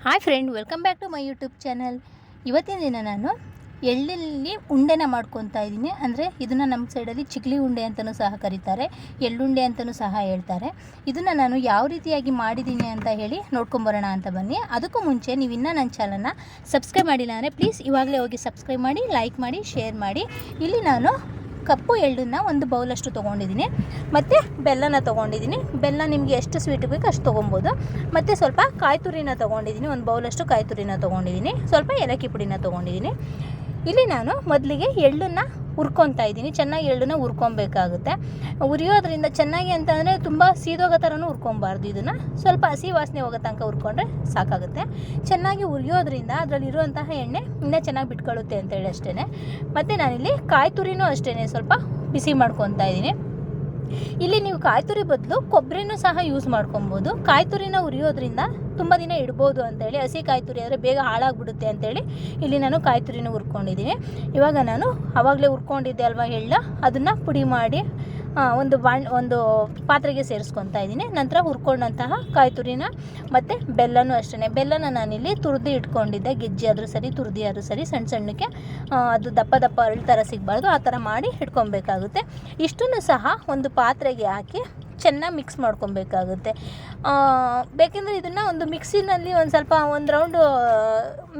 Hi friend, welcome back to my YouTube channel. ಇವತ್ತಿನ ದಿನ ನಾನು ಎಳ್ಳಲ್ಲಿ ಉಂಡೆನ ಮಾಡ್ಕೊತಾ ಇದ್ದೀನಿ. ಅಂದರೆ ಇದನ್ನು ನಮ್ಮ ಸೈಡಲ್ಲಿ ಚಿಕ್ಲಿ ಉಂಡೆ ಅಂತಲೂ ಸಹ ಕರೀತಾರೆ, ಎಳ್ಳುಂಡೆ ಅಂತಲೂ ಸಹ ಹೇಳ್ತಾರೆ. ಇದನ್ನು ನಾನು ಯಾವ ರೀತಿಯಾಗಿ ಮಾಡಿದ್ದೀನಿ ಅಂತ ಹೇಳಿ ನೋಡ್ಕೊಂಬರೋಣ ಅಂತ ಬನ್ನಿ. ಅದಕ್ಕೂ ಮುಂಚೆ ನೀವು ಇನ್ನೂ ನನ್ನ ಚಾನಲ್ನ ಸಬ್ಸ್ಕ್ರೈಬ್ ಮಾಡಿಲ್ಲ ಅಂದರೆ ಪ್ಲೀಸ್ ಇವಾಗಲೇ ಹೋಗಿ ಸಬ್ಸ್ಕ್ರೈಬ್ ಮಾಡಿ, ಲೈಕ್ ಮಾಡಿ, ಶೇರ್ ಮಾಡಿ. ಇಲ್ಲಿ ನಾನು ಕಪ್ಪು ಎಳ್ಳನ್ನು ಒಂದು ಬೌಲಷ್ಟು ತೊಗೊಂಡಿದ್ದೀನಿ, ಮತ್ತು ಬೆಲ್ಲನ ತೊಗೊಂಡಿದ್ದೀನಿ. ಬೆಲ್ಲ ನಿಮಗೆ ಎಷ್ಟು ಸ್ವೀಟ್ ಬೇಕು ಅಷ್ಟು ತೊಗೊಬೋದು. ಮತ್ತು ಸ್ವಲ್ಪ ಕಾಯಿ ತುರಿನ ತೊಗೊಂಡಿದ್ದೀನಿ, ಒಂದು ಬೌಲಷ್ಟು ಕಾಯಿ ತುರಿನ ತೊಗೊಂಡಿದ್ದೀನಿ, ಸ್ವಲ್ಪ ಏಲಕ್ಕಿ ಪುಡಿನ ತೊಗೊಂಡಿದ್ದೀನಿ. ಇಲ್ಲಿ ನಾನು ಮೊದಲಿಗೆ ಎಳ್ಳನ್ನು ಹುರ್ಕೊತಾ ಇದ್ದೀನಿ. ಚೆನ್ನಾಗಿ ಎಳ್ಳನ್ನು ಹುರ್ಕೊಬೇಕಾಗುತ್ತೆ. ಹುರಿಯೋದ್ರಿಂದ ಚೆನ್ನಾಗಿ ಅಂತಂದರೆ ತುಂಬ ಸೀದೋಗೋ ಥರನೂ ಹುರ್ಕೊಬಾರ್ದು. ಇದನ್ನು ಸ್ವಲ್ಪ ಹಸಿ ವಾಸನೆ ಹೋಗೋ ತನಕ ಹುರ್ಕೊಂಡ್ರೆ ಸಾಕಾಗುತ್ತೆ. ಚೆನ್ನಾಗಿ ಹುರಿಯೋದ್ರಿಂದ ಅದರಲ್ಲಿರುವಂತಹ ಎಣ್ಣೆ ಇನ್ನೂ ಚೆನ್ನಾಗಿ ಬಿಟ್ಕೊಳ್ಳುತ್ತೆ ಅಂತೇಳಿ ಅಷ್ಟೇ. ಮತ್ತು ನಾನಿಲ್ಲಿ ಕಾಯಿ ತುರಿನೂ ಅಷ್ಟೇ ಸ್ವಲ್ಪ ಬಿಸಿ ಮಾಡ್ಕೊತಾ ಇದ್ದೀನಿ. ಇಲ್ಲಿ ನೀವು ಕಾಯಿ ತುರಿ ಬದಲು ಕೊಬ್ಬರಿನೂ ಸಹ ಯೂಸ್ ಮಾಡ್ಕೊಬೋದು. ಕಾಯಿ ತುರಿನ ಹುರಿಯೋದ್ರಿಂದ ತುಂಬ ದಿನ ಇಡ್ಬೋದು ಅಂತೇಳಿ, ಹಸಿ ಕಾಯಿ ತುರಿ ಆದರೆ ಬೇಗ ಹಾಳಾಗ್ಬಿಡುತ್ತೆ ಅಂತೇಳಿ ಇಲ್ಲಿ ನಾನು ಕಾಯಿ ತುರಿನ ಹುರ್ಕೊಂಡಿದ್ದೀನಿ. ಇವಾಗ ನಾನು ಆವಾಗಲೇ ಹುರ್ಕೊಂಡಿದ್ದೆ ಅಲ್ವಾ ಎಳ್ಳ, ಅದನ್ನು ಪುಡಿ ಮಾಡಿ ಒಂದು ಪಾತ್ರೆಗೆ ಸೇರಿಸ್ಕೊತಾ ಇದ್ದೀನಿ. ನಂತರ ಹುರ್ಕೊಂಡಂತಹ ಕಾಯಿ ತುರಿನ ಮತ್ತು ಬೆಲ್ಲನೂ ಅಷ್ಟೇ. ಬೆಲ್ಲನ ನಾನಿಲ್ಲಿ ತುರಿದು ಇಟ್ಕೊಂಡಿದ್ದೆ, ಗೆಜ್ಜೆ ಆದರೂ ಸರಿ, ತುರಿದಿ ಆದರೂ ಸರಿ, ಸಣ್ಣ ಸಣ್ಣಕ್ಕೆ, ಅದು ದಪ್ಪ ದಪ್ಪ ಅರಳು ಥರ ಸಿಗಬಾರ್ದು, ಆ ಥರ ಮಾಡಿ ಇಟ್ಕೊಬೇಕಾಗುತ್ತೆ. ಇಷ್ಟನ್ನು ಸಹ ಒಂದು ಪಾತ್ರೆಗೆ ಹಾಕಿ ಚೆನ್ನಾಗಿ ಮಿಕ್ಸ್ ಮಾಡ್ಕೊಬೇಕಾಗುತ್ತೆ. ಬೇಕೆಂದರೆ ಇದನ್ನು ಒಂದು ಮಿಕ್ಸಿನಲ್ಲಿ ಒಂದು ರೌಂಡು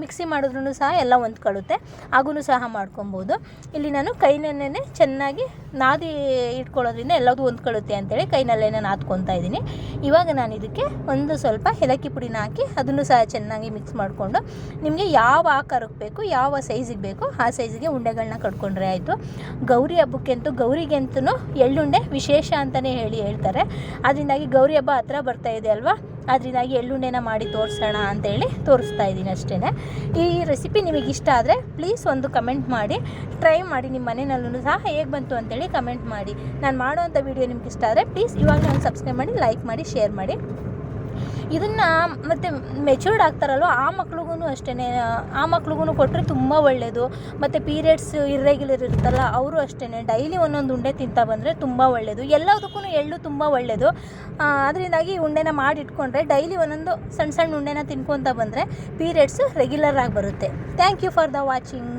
ಮಿಕ್ಸಿ ಮಾಡಿದ್ರೂ ಸಹ ಎಲ್ಲ ಹೊಂದ್ಕೊಳ್ಳುತ್ತೆ, ಹಾಗೂ ಸಹ ಮಾಡ್ಕೊಬೋದು. ಇಲ್ಲಿ ನಾನು ಕೈನಲ್ಲೇ ಚೆನ್ನಾಗಿ ನಾದಿ ಇಟ್ಕೊಳ್ಳೋದ್ರಿಂದ ಎಲ್ಲದೂ ಹೊಂದ್ಕೊಳ್ಳುತ್ತೆ ಅಂತೇಳಿ ಕೈನಲ್ಲೇ ನಾದ್ಕೊತಾ ಇದ್ದೀನಿ. ಇವಾಗ ನಾನು ಇದಕ್ಕೆ ಒಂದು ಸ್ವಲ್ಪ ಏಲಕ್ಕಿ ಪುಡಿನ ಹಾಕಿ ಅದನ್ನು ಸಹ ಚೆನ್ನಾಗಿ ಮಿಕ್ಸ್ ಮಾಡಿಕೊಂಡು, ನಿಮಗೆ ಯಾವ ಆಕಾರಕ್ಕೆ ಬೇಕು, ಯಾವ ಸೈಜಿಗೆ ಬೇಕು ಆ ಸೈಜಿಗೆ ಉಂಡೆಗಳನ್ನ ಕಟ್ಕೊಂಡ್ರೆ ಆಯಿತು. ಗೌರಿ ಗೌರಿಗಂತೂ ಎಳ್ಳುಂಡೆ ವಿಶೇಷ ಅಂತಲೇ ಹೇಳ್ತಾರೆ. ಅದರಿಂದಾಗಿ ಗೌರಿ ಹಬ್ಬ ಹತ್ರ ಬರ್ತಾ ಇದೆ ಅಲ್ವಾ, ಅದರಿಂದಾಗಿ ಎಳ್ಳುಂಡೆನ ಮಾಡಿ ತೋರಿಸೋಣ ಅಂತೇಳಿ ತೋರಿಸ್ತಾ ಇದ್ದೀನಿ ಅಷ್ಟೇ. ಈ ರೆಸಿಪಿ ನಿಮಗೆ ಇಷ್ಟ ಆದರೆ ಪ್ಲೀಸ್ ಒಂದು ಕಮೆಂಟ್ ಮಾಡಿ, ಟ್ರೈ ಮಾಡಿ. ನಿಮ್ಮ ಮನೆಯಲ್ಲೂ ಸಹ ಹೇಗೆ ಬಂತು ಅಂತೇಳಿ ಕಮೆಂಟ್ ಮಾಡಿ. ನಾನು ಮಾಡೋವಂಥ ವಿಡಿಯೋ ನಿಮ್ಗೆ ಇಷ್ಟ ಆದರೆ ಪ್ಲೀಸ್ ಇವಾಗ ನಾನು ಸಬ್ಸ್ಕ್ರೈಬ್ ಮಾಡಿ, ಲೈಕ್ ಮಾಡಿ, ಶೇರ್ ಮಾಡಿ. ಇದನ್ನು ಮತ್ತು ಮೆಚೂರ್ಡ್ ಆಗ್ತಾರಲ್ವ ಆ ಮಕ್ಳಿಗೂ ಅಷ್ಟೇ, ಆ ಮಕ್ಳಿಗೂ ಕೊಟ್ಟರೆ ತುಂಬ ಒಳ್ಳೆಯದು. ಮತ್ತು ಪೀರಿಯಡ್ಸ್ ಇರ್ರೆಗ್ಯುಲರ್ ಇರುತ್ತಲ್ಲ ಅವರು ಅಷ್ಟೇ, ಡೈಲಿ ಒಂದೊಂದು ಉಂಡೆ ತಿಂತಾ ಬಂದರೆ ತುಂಬ ಒಳ್ಳೆಯದು. ಎಲ್ಲದಕ್ಕೂ ಎಳ್ಳು ತುಂಬ ಒಳ್ಳೆಯದು. ಅದರಿಂದಾಗಿ ಉಂಡೆನ ಮಾಡಿಟ್ಕೊಂಡ್ರೆ ಡೈಲಿ ಒಂದೊಂದು ಸಣ್ಣ ಸಣ್ಣ ಉಂಡೆನ ತಿನ್ಕೊತಾ ಬಂದರೆ ಪೀರಿಯಡ್ಸು ರೆಗ್ಯುಲರ್ ಆಗಿ ಬರುತ್ತೆ. Thank you for the watching.